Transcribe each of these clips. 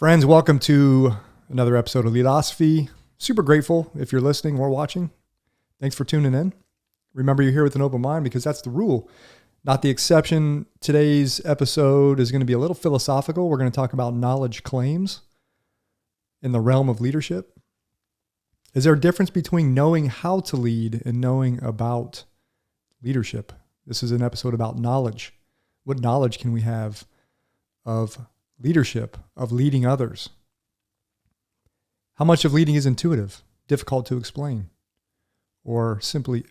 Friends, welcome to another episode of Leadosophy. Super grateful if you're listening or watching. Thanks for tuning in. Remember, you're here with an open mind because that's the rule, not the exception. Today's episode is going to be a little philosophical. We're going to talk about knowledge claims in the realm of leadership. Is there a difference between knowing how to lead and knowing about leadership? This is an episode about knowledge. What knowledge can we have of leadership, of leading others? How much of leading is intuitive, difficult to explain, or simply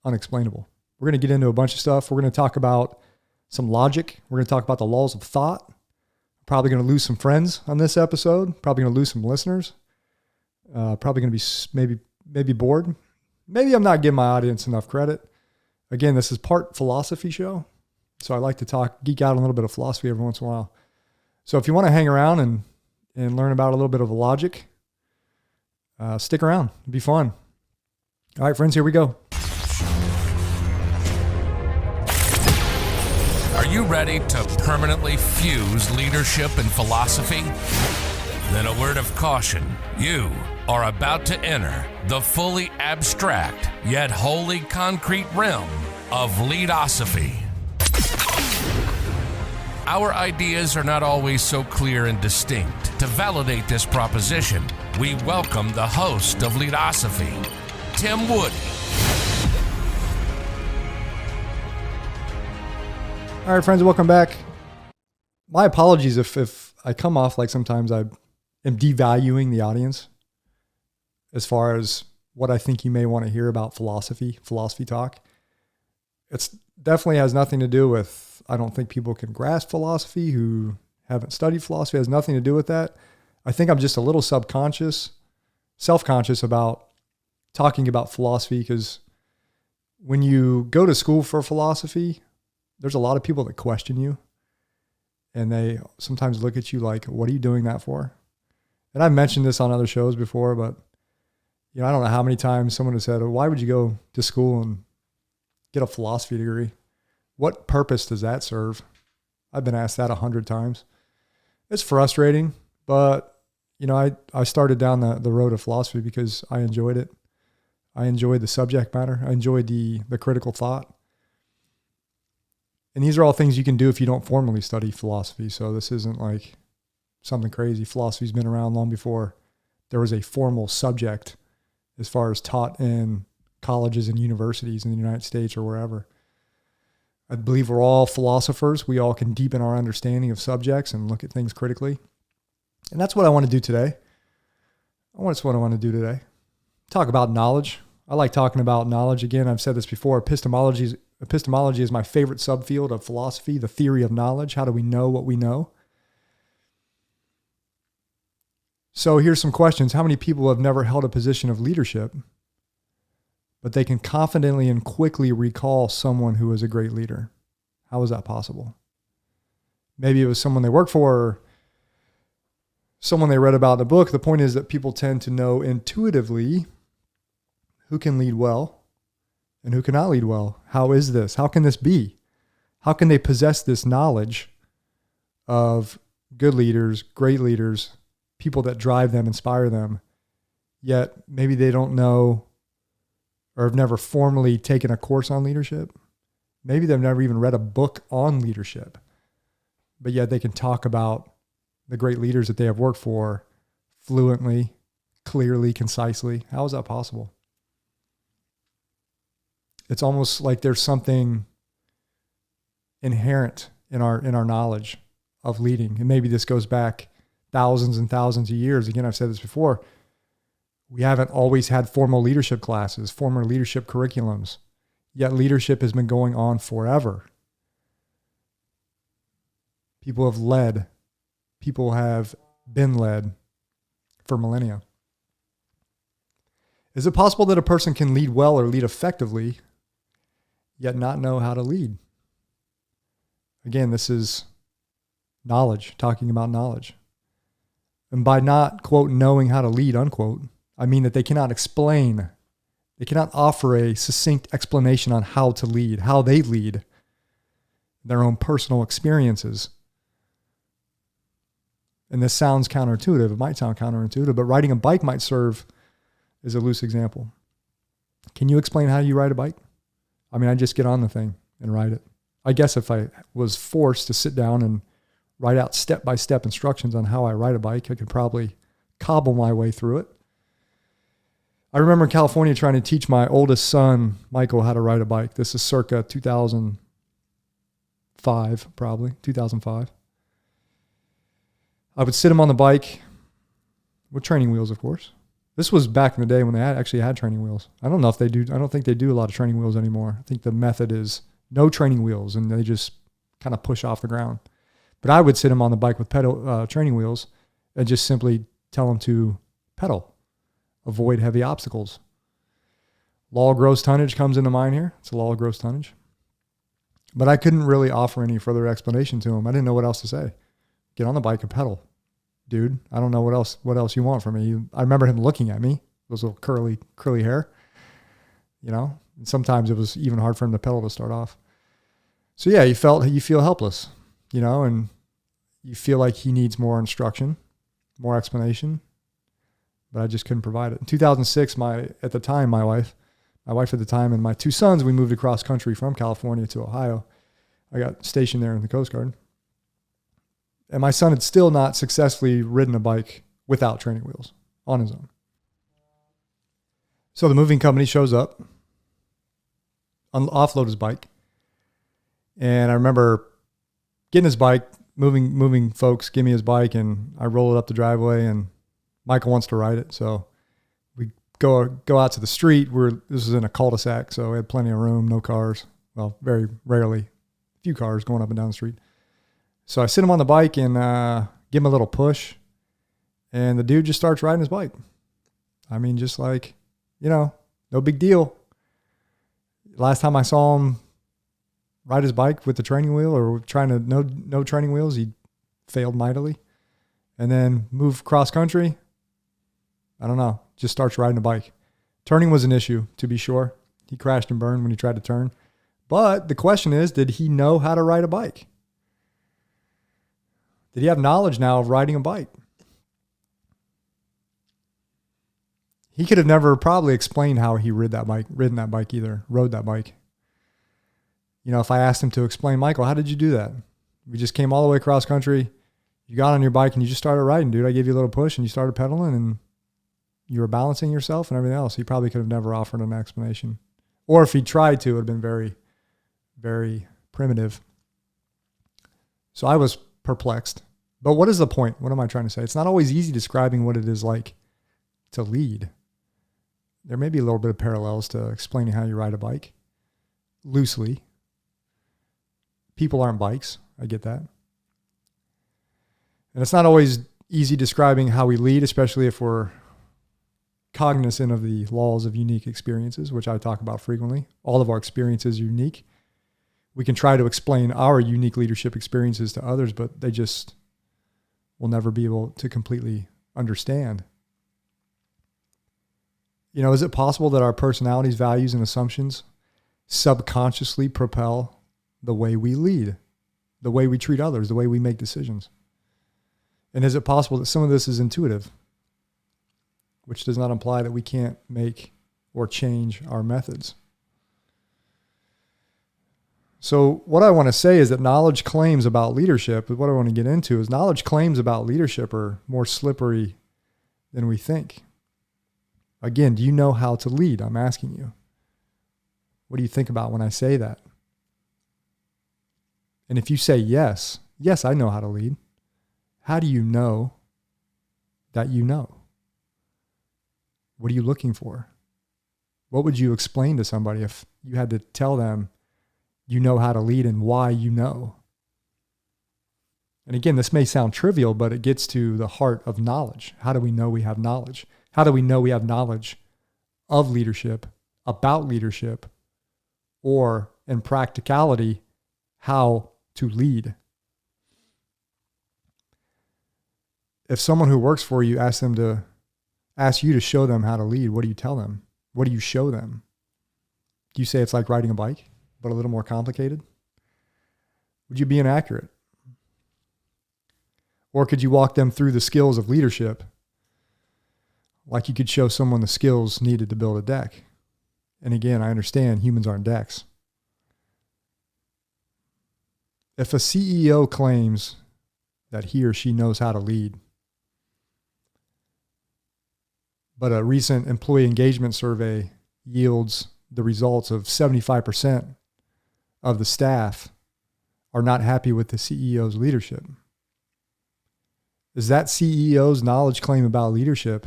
unexplainable? We're going to get into a bunch of stuff. We're going to talk about some logic. We're going to talk about the laws of thought. Probably going to lose some friends on this episode. Probably going to lose some listeners. Probably going to be maybe bored. Maybe I'm not giving my audience enough credit. Again, this is part philosophy show, so I like to geek out a little bit of philosophy every once in a while. So if you want to hang around and learn about a little bit of logic, stick around. It'll be fun. All right, friends, here we go. Are you ready to permanently fuse leadership and philosophy? Then a word of caution. You are about to enter the fully abstract yet wholly concrete realm of Leadosophy. Our ideas are not always so clear and distinct. To validate this proposition, we welcome the host of Leadosophy, Tim Woody. All right, friends, welcome back. My apologies if I come off like sometimes I am devaluing the audience as far as what I think you may want to hear about philosophy talk. It's definitely has nothing to do with, I don't think people can grasp philosophy who haven't studied philosophy. It has nothing to do with that. I think I'm just a little self-conscious about talking about philosophy, because when you go to school for philosophy, there's a lot of people that question you, and they sometimes look at you like, what are you doing that for? And I've mentioned this on other shows before, but I don't know how many times someone has said, why would you go to school and get a philosophy degree? What purpose does that serve? I've been asked that 100 times. It's frustrating, but I started down the road of philosophy because I enjoyed it. I enjoyed the subject matter. I enjoyed the critical thought. And these are all things you can do if you don't formally study philosophy. So this isn't like something crazy. Philosophy's been around long before there was a formal subject as far as taught in colleges and universities in the United States or wherever. I believe we're all philosophers. We all can deepen our understanding of subjects and look at things critically. And that's what I want to do today. That's what I want to do today. Talk about knowledge. I like talking about knowledge. Again, I've said this before. Epistemology is my favorite subfield of philosophy, the theory of knowledge. How do we know what we know? So here's some questions. How many people have never held a position of leadership, but they can confidently and quickly recall someone who was a great leader? How is that possible? Maybe it was someone they worked for, or someone they read about in a book. The point is that people tend to know intuitively who can lead well and who cannot lead well. How is this? How can this be? How can they possess this knowledge of good leaders, great leaders, people that drive them, inspire them, yet maybe they don't know or have never formally taken a course on leadership? Maybe they've never even read a book on leadership, but yet they can talk about the great leaders that they have worked for fluently, clearly, concisely. How is that possible? It's almost like there's something inherent in our knowledge of leading. And maybe this goes back thousands and thousands of years. Again, I've said this before. We haven't always had formal leadership classes, formal leadership curriculums, yet leadership has been going on forever. People have led. People have been led for millennia. Is it possible that a person can lead well or lead effectively, yet not know how to lead? Again, this is knowledge, talking about knowledge. And by not, quote, knowing how to lead, unquote, I mean that they cannot explain, they cannot offer a succinct explanation on how to lead, how they lead, their own personal experiences. And this sounds counterintuitive. It might sound counterintuitive, but riding a bike might serve as a loose example. Can you explain how you ride a bike? I mean, I just get on the thing and ride it. I guess if I was forced to sit down and write out step-by-step instructions on how I ride a bike, I could probably cobble my way through it. I remember in California trying to teach my oldest son, Michael, how to ride a bike. This is circa 2005, probably, 2005. I would sit him on the bike with training wheels, of course. This was back in the day when they actually had training wheels. I don't know if they do. I don't think they do a lot of training wheels anymore. I think the method is no training wheels, and they just kind of push off the ground. But I would sit him on the bike with training wheels and just simply tell him to pedal, avoid heavy obstacles. Law of gross tonnage comes into mind here. It's a law of gross tonnage. But I couldn't really offer any further explanation to him. I didn't know what else to say. Get on the bike and pedal. Dude, I don't know what else you want from me. I remember him looking at me, those little curly hair, and sometimes it was even hard for him to pedal to start off. So yeah, you feel helpless, and you feel like he needs more instruction, more explanation, but I just couldn't provide it. In 2006, my wife at the time, and my two sons, we moved across country from California to Ohio. I got stationed there in the Coast Guard. And my son had still not successfully ridden a bike without training wheels on his own. So the moving company shows up, offload his bike. And I remember getting his bike, moving folks, give me his bike, and I roll it up the driveway, and Michael wants to ride it. So we go out to the street. This is in a cul-de-sac, so we had plenty of room, no cars. Well, very rarely, a few cars going up and down the street. So I sit him on the bike and give him a little push, and the dude just starts riding his bike. I mean, just like, no big deal. Last time I saw him ride his bike with the training wheel or trying to no training wheels, he failed mightily. And then move cross country, I don't know, just starts riding a bike. Turning was an issue, to be sure. He crashed and burned when he tried to turn. But the question is, did he know how to ride a bike? Did he have knowledge now of riding a bike? He could have never probably explained how he rode that bike either. If I asked him to explain, Michael, how did you do that? We just came all the way across country. You got on your bike and you just started riding, dude. I gave you a little push and you started pedaling and you were balancing yourself and everything else. He probably could have never offered an explanation. Or if he tried to, it would have been very, very primitive. So I was perplexed. But what is the point? What am I trying to say? It's not always easy describing what it is like to lead. There may be a little bit of parallels to explaining how you ride a bike. Loosely. People aren't bikes. I get that. And it's not always easy describing how we lead, especially if we're cognizant of the laws of unique experiences, which I talk about frequently. All of our experiences are unique. We can try to explain our unique leadership experiences to others, but they just will never be able to completely understand. Is it possible that our personalities, values, and assumptions subconsciously propel the way we lead, the way we treat others, the way we make decisions? And is it possible that some of this is intuitive, which does not imply that we can't make or change our methods? So what I want to say is that knowledge claims about leadership, what I want to get into is knowledge claims about leadership are more slippery than we think. Again, do you know how to lead? I'm asking you. What do you think about when I say that? And if you say yes, I know how to lead. How do you know that you know? What are you looking for? What would you explain to somebody if you had to tell them you know how to lead and why you know? And again, this may sound trivial, but it gets to the heart of knowledge. How do we know we have knowledge? How do we know we have knowledge of leadership, about leadership, or in practicality, how to lead? If someone who works for you asks you to show them how to lead, what do you tell them? What do you show them? Do you say it's like riding a bike, but a little more complicated? Would you be inaccurate? Or could you walk them through the skills of leadership? Like you could show someone the skills needed to build a deck. And again, I understand humans aren't decks. If a CEO claims that he or she knows how to lead, but a recent employee engagement survey yields the results of 75% of the staff are not happy with the CEO's leadership, is that CEO's knowledge claim about leadership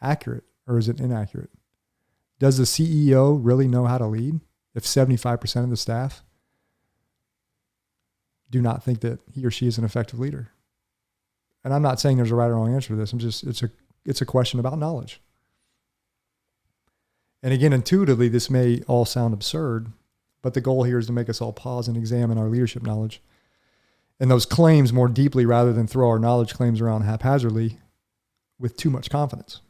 accurate or is it inaccurate? Does the CEO really know how to lead if 75% of the staff do not think that he or she is an effective leader? And I'm not saying there's a right or wrong answer to this. It's a question about knowledge. And again, intuitively, this may all sound absurd, but the goal here is to make us all pause and examine our leadership knowledge and those claims more deeply rather than throw our knowledge claims around haphazardly with too much confidence.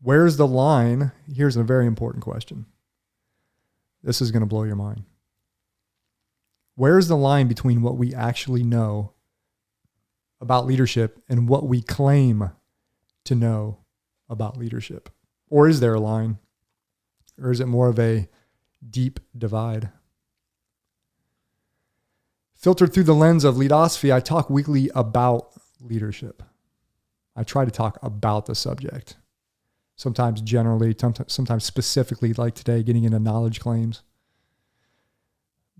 Where's the line? Here's a very important question. This is going to blow your mind. Where's the line between what we actually know about leadership and what we claim to know about leadership? Or is there a line? Or is it more of a deep divide? Filtered through the lens of Leadosophy, I talk weekly about leadership. I try to talk about the subject. Sometimes generally, sometimes specifically, like today, getting into knowledge claims.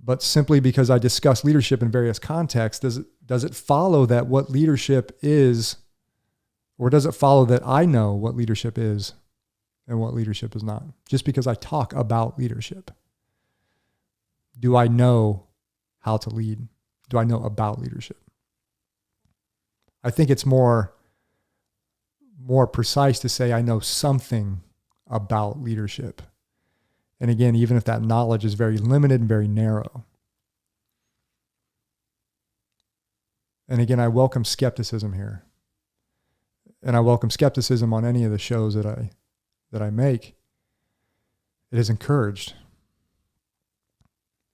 But simply because I discuss leadership in various contexts, does it follow that what leadership is, or does it follow that I know what leadership is and what leadership is not? Just because I talk about leadership. Do I know how to lead? Do I know about leadership? I think it's more precise to say I know something about leadership. And again, even if that knowledge is very limited and very narrow. And again, I welcome skepticism here. And I welcome skepticism on any of the shows that I make. It is encouraged.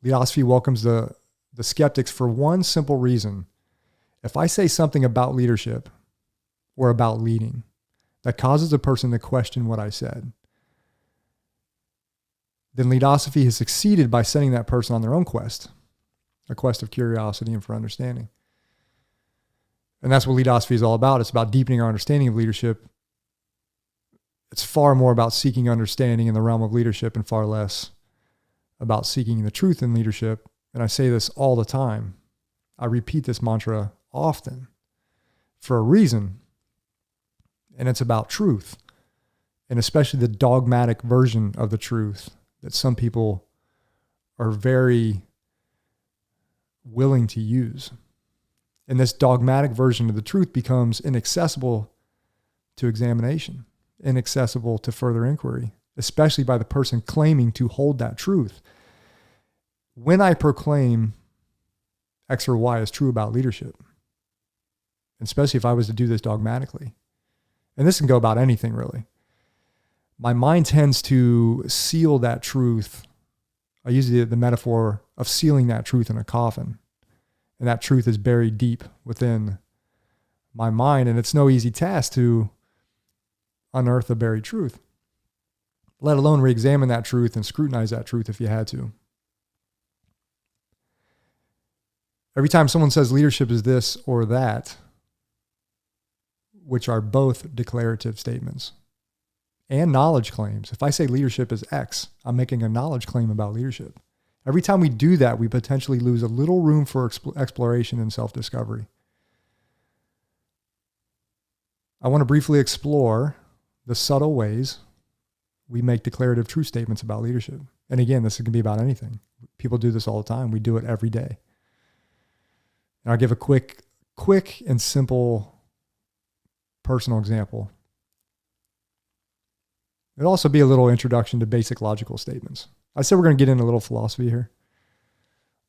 Leadosophy welcomes the skeptics for one simple reason. If I say something about leadership or about leading that causes a person to question what I said, then Leadosophy has succeeded by sending that person on their own quest, a quest of curiosity and for understanding. And that's what Leadosophy is all about. It's about deepening our understanding of leadership. It's far more about seeking understanding in the realm of leadership and far less about seeking the truth in leadership. And I say this all the time. I repeat this mantra often for a reason. And it's about truth, and especially the dogmatic version of the truth that some people are very willing to use. And this dogmatic version of the truth becomes inaccessible to examination, inaccessible to further inquiry, especially by the person claiming to hold that truth. When I proclaim X or Y is true about leadership, especially if I was to do this dogmatically, and this can go about anything really, my mind tends to seal that truth. I use the metaphor of sealing that truth in a coffin. And that truth is buried deep within my mind. And it's no easy task to unearth a buried truth, let alone re-examine that truth and scrutinize that truth if you had to. Every time someone says leadership is this or that, which are both declarative statements and knowledge claims. If I say leadership is X, I'm making a knowledge claim about leadership. Every time we do that, we potentially lose a little room for exploration and self-discovery. I want to briefly explore the subtle ways we make declarative true statements about leadership. And again, this can be about anything. People do this all the time. We do it every day. And I'll give a quick and simple personal example. It'll also be a little introduction to basic logical statements. I said we're going to get into a little philosophy here.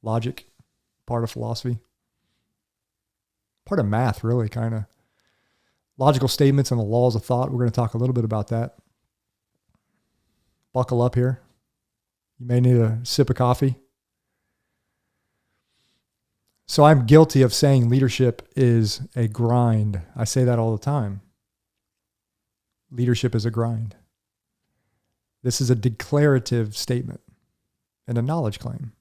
Logic, part of philosophy. Part of math, really, kind of. Logical statements and the laws of thought. We're going to talk a little bit about that. Buckle up here. You may need a sip of coffee. So I'm guilty of saying leadership is a grind. I say that all the time. Leadership is a grind. This is a declarative statement and a knowledge claim.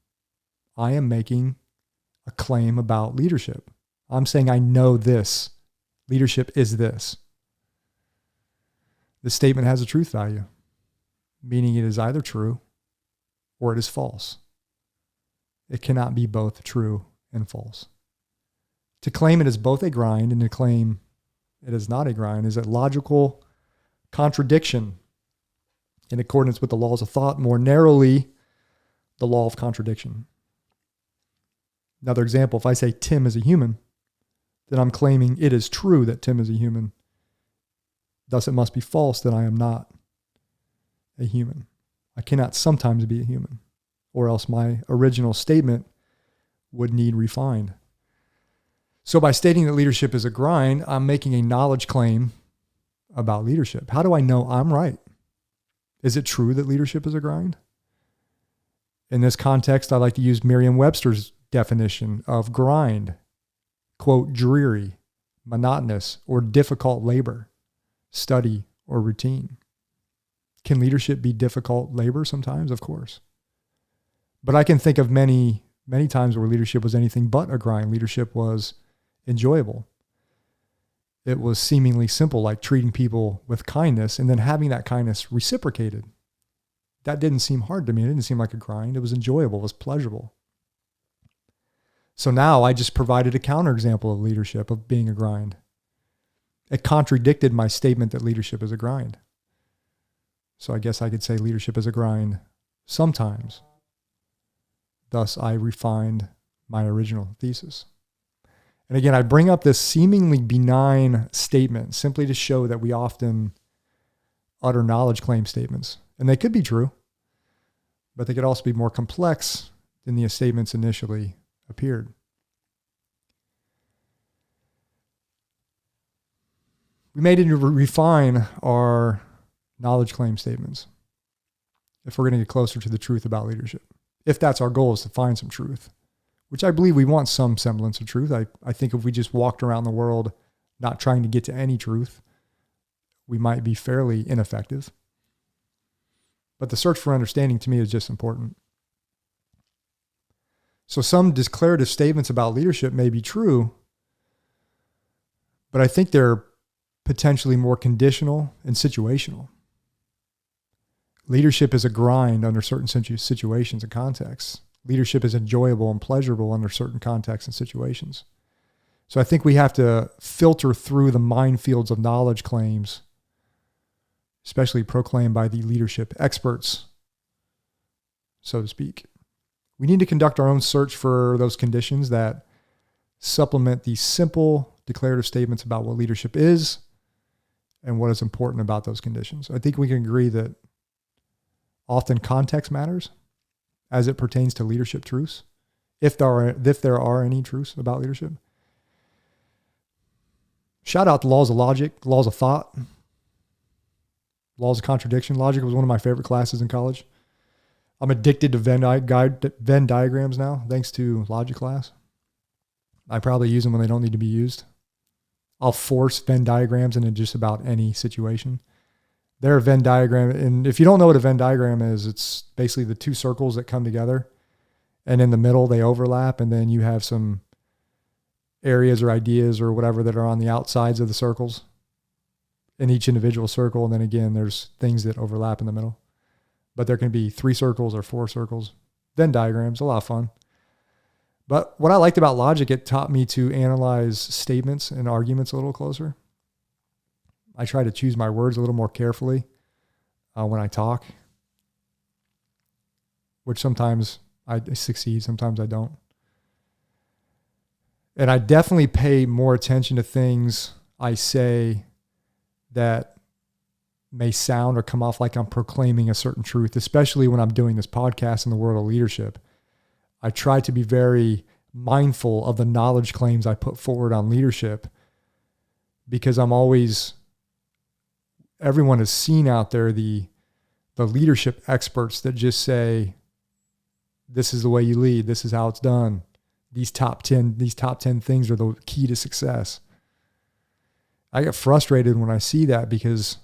I am making a claim about leadership. I'm saying I know this. Leadership is this. This statement has a truth value, meaning it is either true or it is false. It cannot be both true and false. To claim it is both a grind and to claim it is not a grind is a logical contradiction in accordance with the laws of thought, more narrowly, the law of contradiction. Another example, if I say Tim is a human, then I'm claiming it is true that Tim is a human. Thus, it must be false that I am not a human. I cannot sometimes be a human, or else my original statement would need refined. So by stating that leadership is a grind, I'm making a knowledge claim about leadership. How do I know I'm right? Is it true that leadership is a grind? In this context, I like to use Merriam-Webster's definition of grind. Quote, dreary, monotonous, or difficult labor, study, or routine. Can leadership be difficult labor sometimes? Of course. But I can think of many times where leadership was anything but a grind. Leadership was enjoyable. It was seemingly simple, like treating people with kindness and then having that kindness reciprocated. That didn't seem hard to me. It didn't seem like a grind. It was enjoyable. It was pleasurable. So now I just provided a counterexample of leadership, of being a grind. It contradicted my statement that leadership is a grind. So I guess I could say leadership is a grind sometimes. Thus, I refined my original thesis. And again, I bring up this seemingly benign statement simply to show that we often utter knowledge claim statements. And they could be true, but they could also be more complex than the statements initially appeared. We may need to refine our knowledge claim statements if we're going to get closer to the truth about leadership. If that's our goal, is to find some truth, which I believe we want some semblance of truth. I think if we just walked around the world not trying to get to any truth, we might be fairly ineffective. But the search for understanding to me is just important. So some declarative statements about leadership may be true, but I think they're potentially more conditional and situational. Leadership is a grind under certain situations and contexts. Leadership is enjoyable and pleasurable under certain contexts and situations. So I think we have to filter through the minefields of knowledge claims, especially proclaimed by the leadership experts, so to speak. We need to conduct our own search for those conditions that supplement the simple declarative statements about what leadership is and what is important about those conditions. I think we can agree that often context matters as it pertains to leadership truths, if there are any truths about leadership. Shout out to laws of logic, laws of thought, laws of contradiction. Logic was one of my favorite classes in college. I'm addicted to Venn diagrams now, thanks to logic class. I probably use them when they don't need to be used. I'll force Venn diagrams into just about any situation. They're a Venn diagram, and if you don't know what a Venn diagram is, it's basically the two circles that come together, and in the middle they overlap, and then you have some areas or ideas or whatever that are on the outsides of the circles in each individual circle, and then again, there's things that overlap in the middle. But there can be 3 circles or 4 circles. Venn diagrams, a lot of fun. But what I liked about logic, it taught me to analyze statements and arguments a little closer. I try to choose my words a little more carefully when I talk, which sometimes I succeed, sometimes I don't. And I definitely pay more attention to things I say that may sound or come off like I'm proclaiming a certain truth, especially when I'm doing this podcast in the world of leadership. I try to be very mindful of the knowledge claims I put forward on leadership, because everyone has seen out there the leadership experts that just say, this is the way you lead, this is how it's done, these top 10 things are the key to success. I get frustrated when I see that because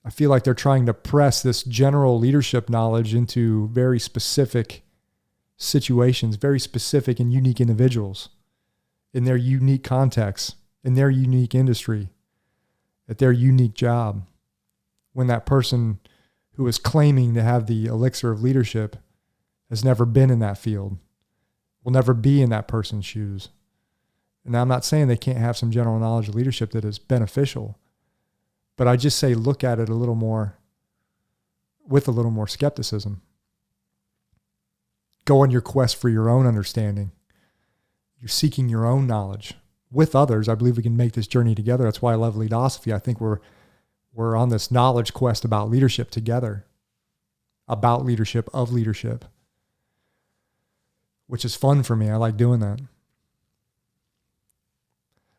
I feel like they're trying to press this general leadership knowledge into very specific situations, very specific and unique individuals in their unique context, in their unique industry, at their unique job. When that person who is claiming to have the elixir of leadership has never been in that field, will never be in that person's shoes. And I'm not saying they can't have some general knowledge of leadership that is beneficial, but I just say look at it a little more, with a little more skepticism. Go on your quest for your own understanding. You're seeking your own knowledge with others. I believe we can make this journey together. That's why I love Leadosophy. I think we're on this knowledge quest about leadership together, about leadership, of leadership, which is fun for me. I like doing that.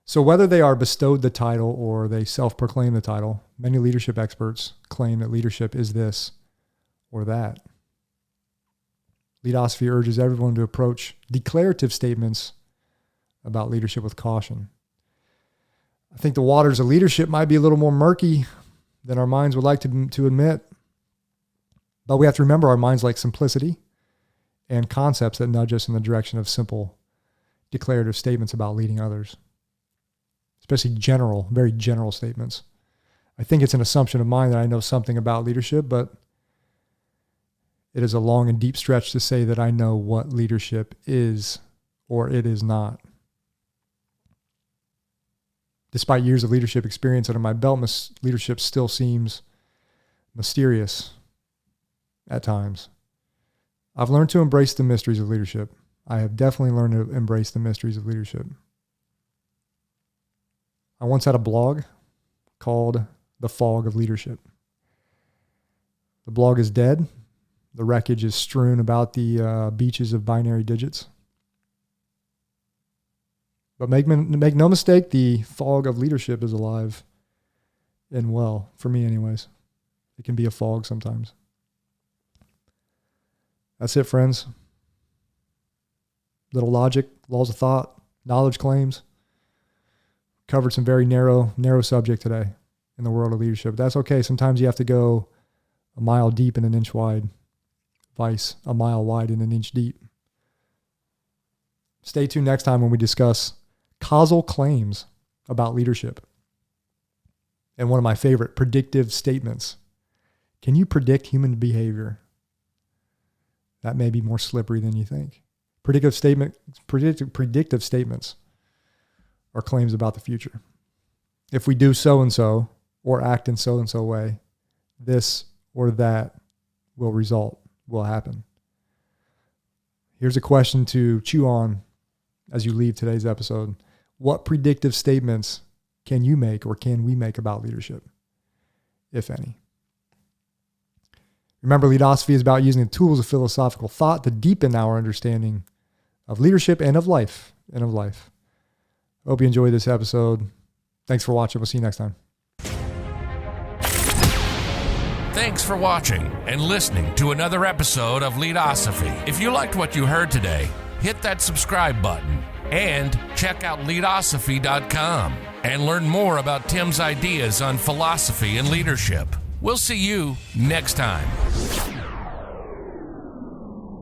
So whether they are bestowed the title or they self-proclaim the title, many leadership experts claim that leadership is this or that. Leadosophy urges everyone to approach declarative statements about leadership with caution. I think the waters of leadership might be a little more murky than our minds would like to admit. But we have to remember our minds like simplicity and concepts that nudge us in the direction of simple declarative statements about leading others, especially general, very general statements. I think it's an assumption of mine that I know something about leadership, but it is a long and deep stretch to say that I know what leadership is or it is not. Despite years of leadership experience under my belt, leadership still seems mysterious at times. I've learned to embrace the mysteries of leadership. I have definitely learned to embrace the mysteries of leadership. I once had a blog called The Fog of Leadership. The blog is dead. The wreckage is strewn about the beaches of binary digits. But make no mistake, the fog of leadership is alive and well, for me anyways. It can be a fog sometimes. That's it, friends. Little logic, laws of thought, knowledge claims. Covered some very narrow subject today in the world of leadership. That's okay. Sometimes you have to go a mile deep and an inch wide. Vice, a mile wide and an inch deep. Stay tuned next time when we discuss causal claims about leadership. And one of my favorite, predictive statements. Can you predict human behavior? That may be more slippery than you think. Predictive statements are claims about the future. If we do so-and-so or act in so-and-so way, this or that will happen. Here's a question to chew on as you leave today's episode. What predictive statements can you make or can we make about leadership, if any? Remember, Leadosophy is about using the tools of philosophical thought to deepen our understanding of leadership and of life. Hope you enjoyed this episode. Thanks for watching. We'll see you next time. Thanks for watching and listening to another episode of Leadosophy. If you liked what you heard today, hit that subscribe button and check out Leadosophy.com and learn more about Tim's ideas on philosophy and leadership. We'll see you next time.